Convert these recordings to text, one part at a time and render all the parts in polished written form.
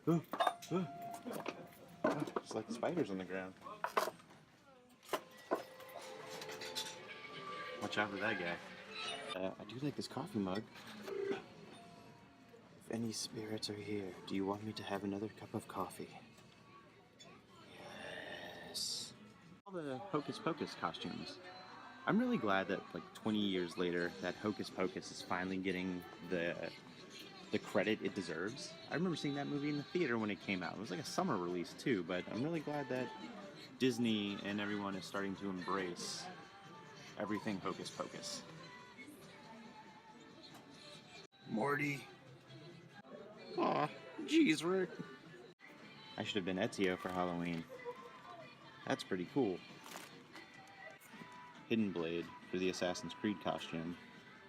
Ooh, ooh. Oh, it's like spiders on the ground. Watch out for that guy. I do like this coffee mug. If any spirits are here, do you want me to have another cup of coffee? Yes. All the Hocus Pocus costumes. I'm really glad that like 20 years later that Hocus Pocus is finally getting the credit it deserves. I remember seeing that movie in the theater when it came out. It was like a summer release too, but I'm really glad that Disney and everyone is starting to embrace everything Hocus Pocus. Morty. Aw, jeez, Rick. I should have been Ezio for Halloween. That's pretty cool. Hidden Blade for the Assassin's Creed costume,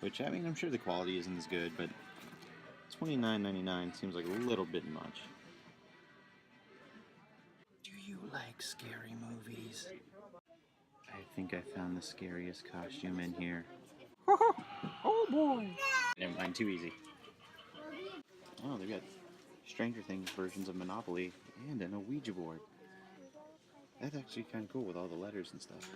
which, I mean, I'm sure the quality isn't as good, but $29.99 seems like a little bit much. Do you like scary movies? I think I found the scariest costume in here. Oh boy! Never mind, too easy. Oh, they've got Stranger Things versions of Monopoly and an Ouija board. That's actually kind of cool with all the letters and stuff.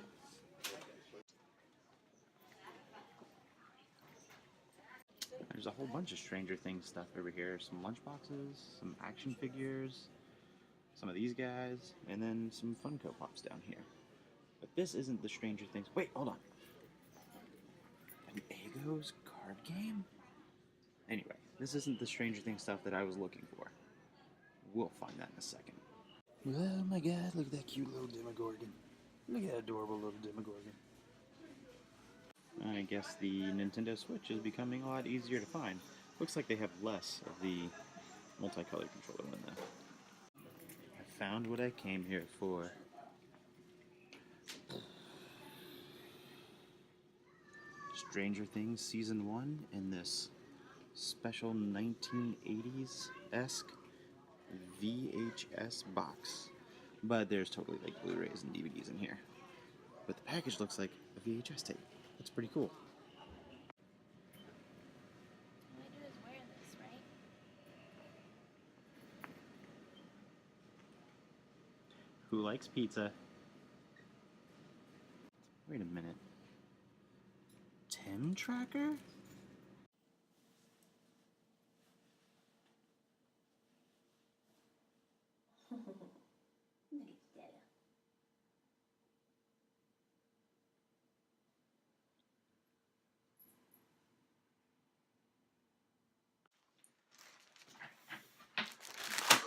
There's a whole bunch of Stranger Things stuff over here. Some lunchboxes, some action figures, some of these guys, and then some Funko Pops down here. But this isn't the Stranger Things. Wait, hold on. An Eggo's card game? Anyway, this isn't the Stranger Things stuff that I was looking for. We'll find that in a second. Oh my god, look at that cute little Demogorgon. Look at that adorable little Demogorgon. I guess the Nintendo Switch is becoming a lot easier to find. Looks like they have less of the multicolored controller than that. I found what I came here for. Stranger Things Season 1 in this special 1980s-esque VHS box. But there's totally like Blu-rays and DVDs in here. But the package looks like a VHS tape. That's pretty cool. All I do is wear this, right? Who likes pizza? Wait a minute. Tim Tracker?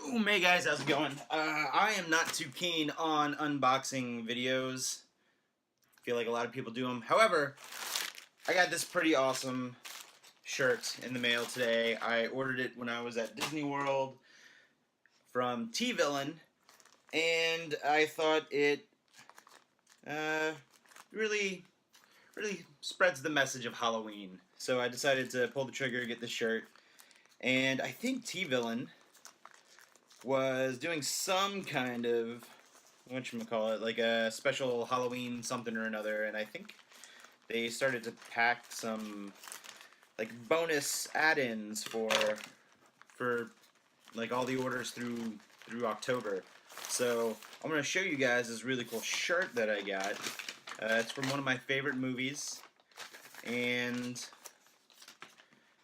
Boom, hey guys, how's it going? I am not too keen on unboxing videos. I feel like a lot of people do them. However, I got this pretty awesome shirt in the mail today. I ordered it when I was at Disney World from T-Villain, and I thought it really spreads the message of Halloween. So I decided to pull the trigger, get this shirt, and I think T-Villain was doing some kind of, whatchamacallit, like a special Halloween something or another, and I think they started to pack some like bonus add-ins for like all the orders through October. So I'm gonna show you guys this really cool shirt that I got. It's from one of my favorite movies, and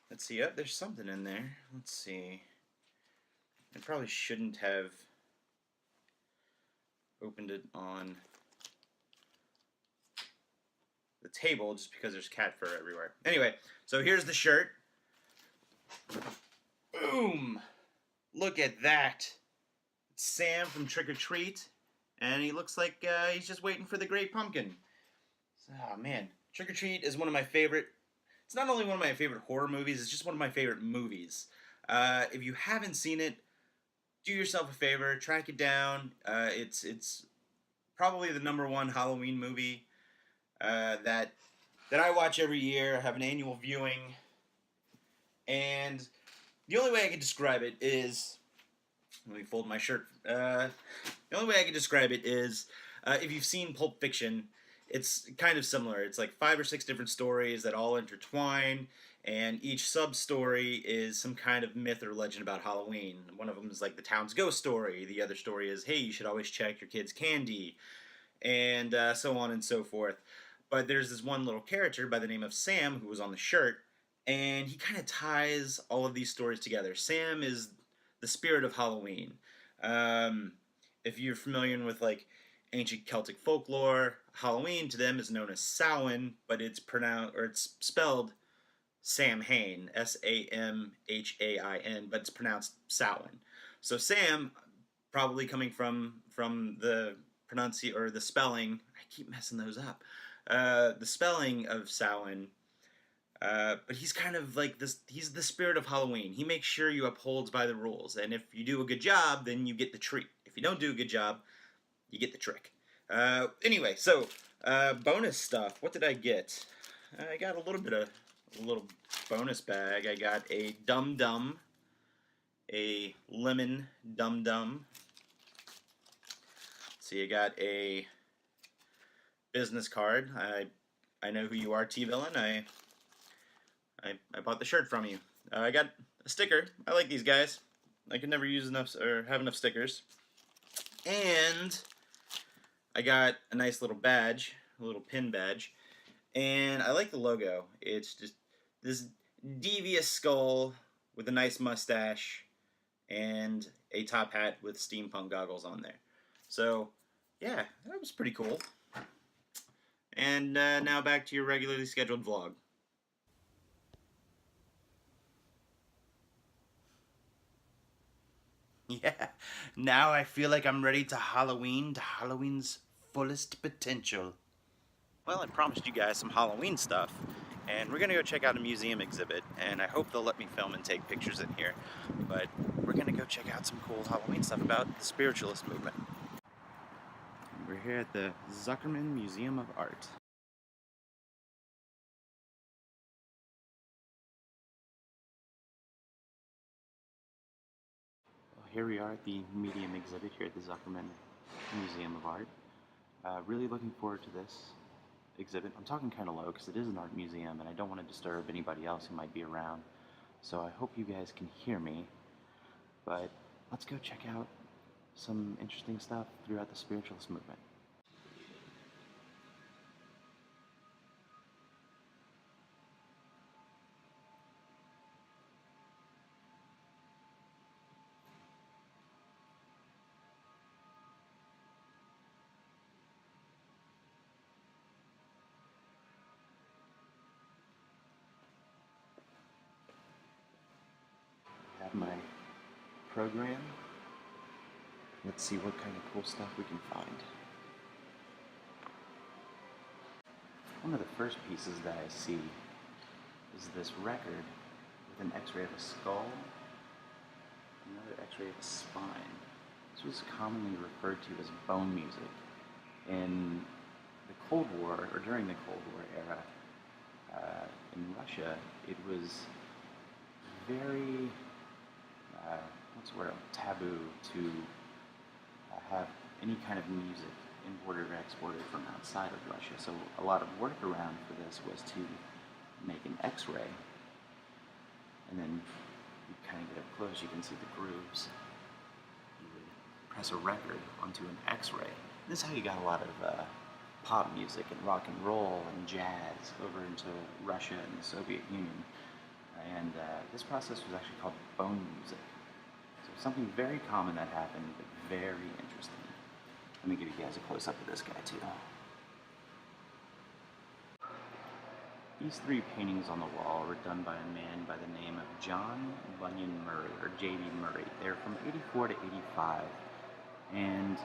let's see. Oh, there's something in there. Let's see. I probably shouldn't have opened it on the table just because there's cat fur everywhere. Anyway, so here's the shirt. Boom! Look at that. It's Sam from Trick or Treat, and he looks like he's just waiting for the Great Pumpkin. Oh man, Trick or Treat is one of my favorite. It's not only one of my favorite horror movies, it's just one of my favorite movies. If you haven't seen it, do yourself a favor, track it down. It's probably the #1 Halloween movie that I watch every year. I have an annual viewing, and the only way I can describe it is, let me fold my shirt. The only way I can describe it is, if you've seen Pulp Fiction, it's kind of similar. It's like 5 or 6 different stories that all intertwine, And each sub story is some kind of myth or legend about Halloween. One of them is like the town's ghost story. The other story is, hey, you should always check your kids' candy, and so on and so forth. But there's this one little character by the name of Sam who was on the shirt, and he kind of ties all of these stories together. Sam is the spirit of Halloween. Um, if you're familiar with like ancient Celtic folklore, Halloween to them is known as Samhain, but it's pronounced or it's spelled Samhain, Samhain, but it's pronounced Samhain. So Sam, probably coming from the pronunci or the spelling. I keep messing those up. The spelling of Samhain. But he's kind of like this. He's the spirit of Halloween. He makes sure you upholds by the rules, and if you do a good job, then you get the treat. If you don't do a good job, you get the trick. Anyway, so bonus stuff. What did I get? I got a little bonus bag. I got a Dum Dum, a lemon Dum Dum. See, I got a business card. I know who you are, T Villain. I bought the shirt from you. I got a sticker. I like these guys. I could never use enough or have enough stickers. And I got a nice little badge, a little pin badge. And I like the logo. It's just this devious skull with a nice mustache and a top hat with steampunk goggles on there. So, yeah, that was pretty cool. And now back to your regularly scheduled vlog. Yeah, now I feel like I'm ready to Halloween's fullest potential. Well, I promised you guys some Halloween stuff, and we're gonna go check out a museum exhibit, and I hope they'll let me film and take pictures in here. But we're gonna go check out some cool Halloween stuff about the spiritualist movement. We're here at the Zuckerman Museum of Art. Well, here we are at the medium exhibit here at the Zuckerman Museum of Art. Really looking forward to this exhibit. I'm talking kind of low because it is an art museum and I don't want to disturb anybody else who might be around. So I hope you guys can hear me. But let's go check out some interesting stuff throughout the spiritualist movement. I have my program. Let's see what kind of cool stuff we can find. One of the first pieces that I see is this record with an x-ray of a skull, another x-ray of a spine. This was commonly referred to as bone music. In the Cold War, or during the Cold War era, in Russia, it was very, taboo to have any kind of music imported or exported from outside of Russia. So a lot of workaround for this was to make an X-ray, and then you kind of get up close, you can see the grooves. You would press a record onto an X-ray. This is how you got a lot of pop music and rock and roll and jazz over into Russia and the Soviet Union. And this process was actually called bone music. So something very common that happened, but very interesting. Let me give you guys a close-up of this guy too. These three paintings on the wall were done by a man by the name of John Bunyan Murray, or J.B. Murray. They're from 84 to 85, and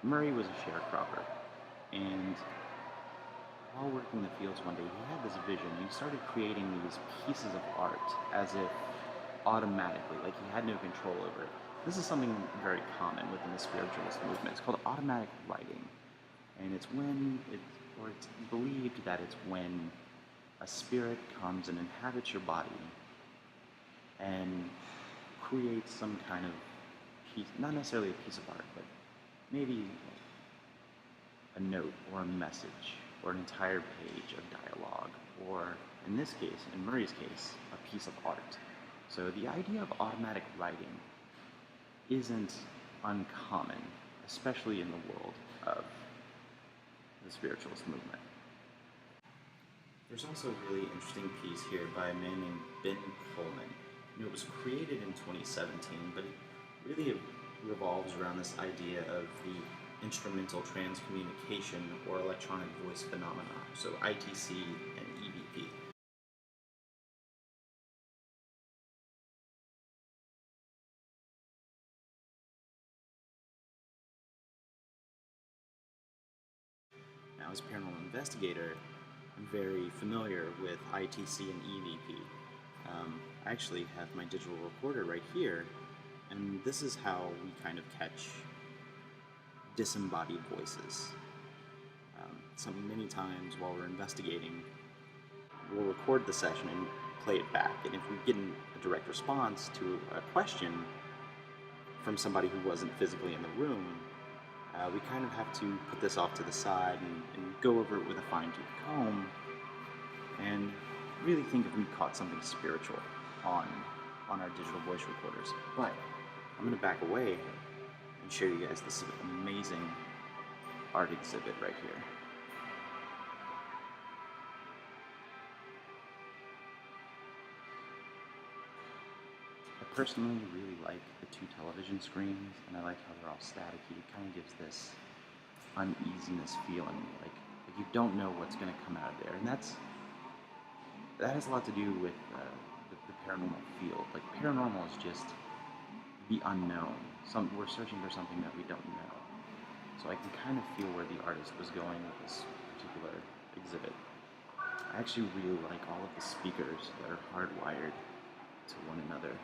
Murray was a sharecropper. And while working the fields one day, he had this vision. He started creating these pieces of art as if automatically, like he had no control over it. This is something very common within the spiritualist movement. It's called automatic writing. And it's believed that it's when a spirit comes and inhabits your body and creates some kind of piece, not necessarily a piece of art, but maybe a note or a message or an entire page of dialogue or in this case, in Murray's case, a piece of art. So the idea of automatic writing isn't uncommon, especially in the world of the spiritualist movement. There's also a really interesting piece here by a man named Ben Pullman. It was created in 2017, but it really revolves around this idea of the instrumental transcommunication or electronic voice phenomena, so ITC and EVP. Now, as a paranormal investigator, I'm very familiar with ITC and EVP. I actually have my digital recorder right here, and this is how we kind of catch disembodied voices. Many times while we're investigating, we'll record the session and play it back, and if we get a direct response to a question from somebody who wasn't physically in the room, we kind of have to put this off to the side and go over it with a fine-tooth comb and really think if we caught something spiritual on our digital voice recorders. But I'm going to back away and show you guys this amazing art exhibit right here. I personally really like the two television screens, and I like how they're all staticky. It kind of gives this uneasiness feeling, like you don't know what's going to come out of there, and that has a lot to do with the paranormal field. Like, paranormal is just the unknown. We're searching for something that we don't know. So I can kind of feel where the artist was going with this particular exhibit. I actually really like all of the speakers that are hardwired to one another.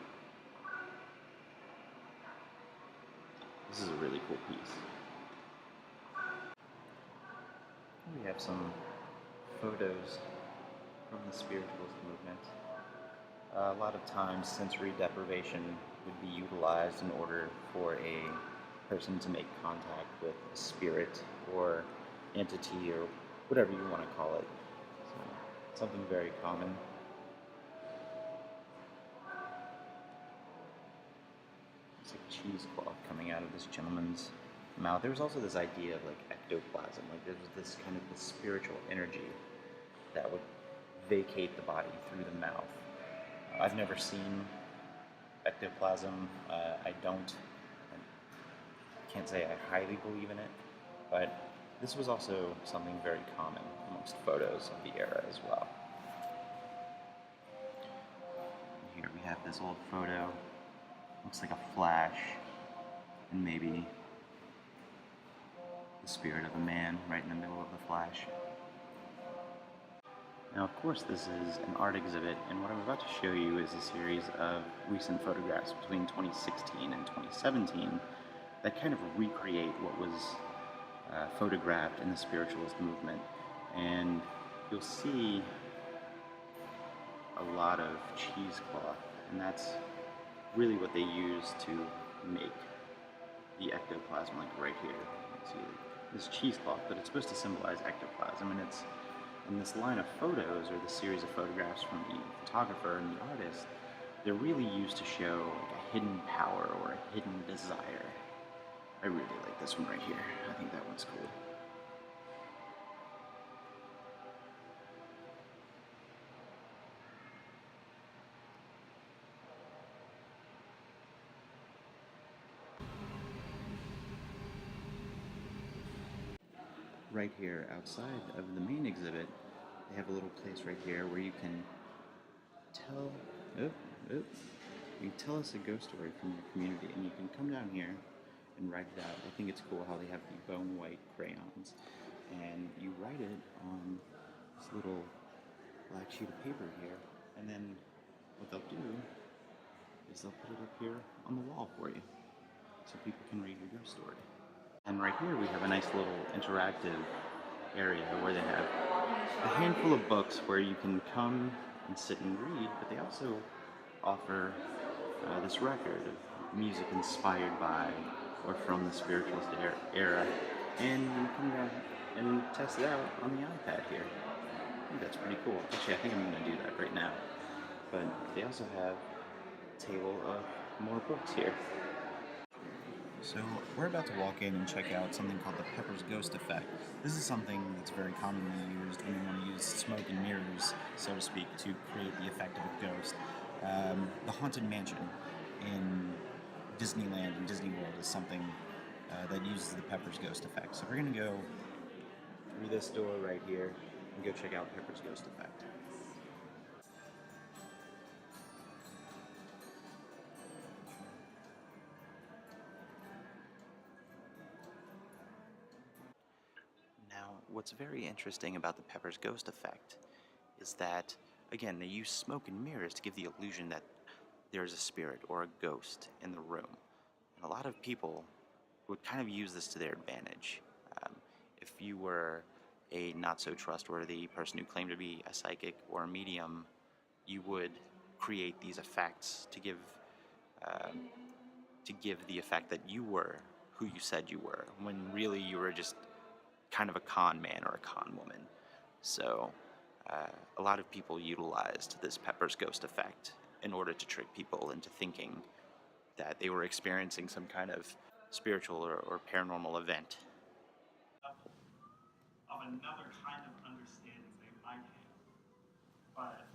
This is a really cool piece. We have some photos from the spiritualist movement. A lot of times sensory deprivation would be utilized in order for a person to make contact with a spirit or entity or whatever you want to call it. So, something very common. It's like cheesecloth coming out of this gentleman's mouth. There was also this idea of like ectoplasm, like there was this kind of this spiritual energy that would vacate the body through the mouth. I've never seen ectoplasm. I can't say I highly believe in it, but this was also something very common amongst photos of the era as well. Here we have this old photo. Looks like a flash, and maybe the spirit of a man right in the middle of the flash. Now, of course, this is an art exhibit, and what I'm about to show you is a series of recent photographs between 2016 and 2017 that kind of recreate what was photographed in the spiritualist movement. And you'll see a lot of cheesecloth, and that's really what they use to make the ectoplasm, like right here. You can see this cheesecloth, but it's supposed to symbolize ectoplasm, and it's in this line of photos, or the series of photographs from the photographer and the artist, they're really used to show like a hidden power or a hidden desire. I really like this one right here. I think that one's cool. Right here outside of the main exhibit, they have a little place right here where you can tell us a ghost story from your community, and you can come down here and write it out. I think it's cool how they have the bone white crayons, and you write it on this little black sheet of paper here, and then what they'll do is they'll put it up here on the wall for you so people can read your ghost story. And right here we have a nice little interactive area where they have a handful of books where you can come and sit and read, but they also offer this record of music inspired by or from the spiritualist era, and you can come down and test it out on the iPad here. Ooh, that's pretty cool. Actually, I think I'm going to do that right now. But they also have a table of more books here. So we're about to walk in and check out something called the Pepper's Ghost Effect. This is something that's very commonly used when you want to use smoke and mirrors, so to speak, to create the effect of a ghost. The Haunted Mansion in Disneyland and Disney World is something that uses the Pepper's Ghost Effect. So we're going to go through this door right here and go check out Pepper's Ghost Effect. Now, what's very interesting about the Pepper's Ghost Effect is that, again, they use smoke and mirrors to give the illusion that there's a spirit or a ghost in the room. And a lot of people would kind of use this to their advantage. Um, if you were a not so trustworthy person who claimed to be a psychic or a medium, you would create these effects um, to give the effect that you were who you said you were, when really you were just kind of a con man or a con woman. So a lot of people utilized this Pepper's Ghost Effect in order to trick people into thinking that they were experiencing some kind of spiritual or paranormal event. Of another kind of understanding they might have, but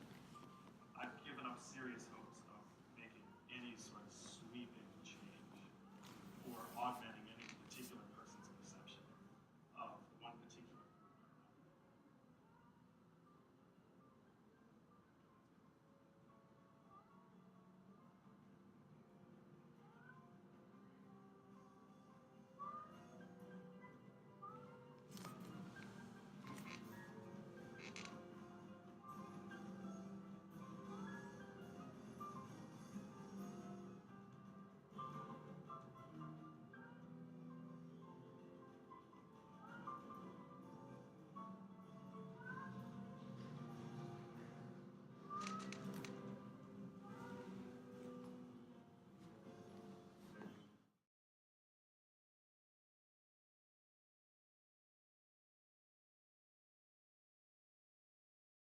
I've given up serious hope.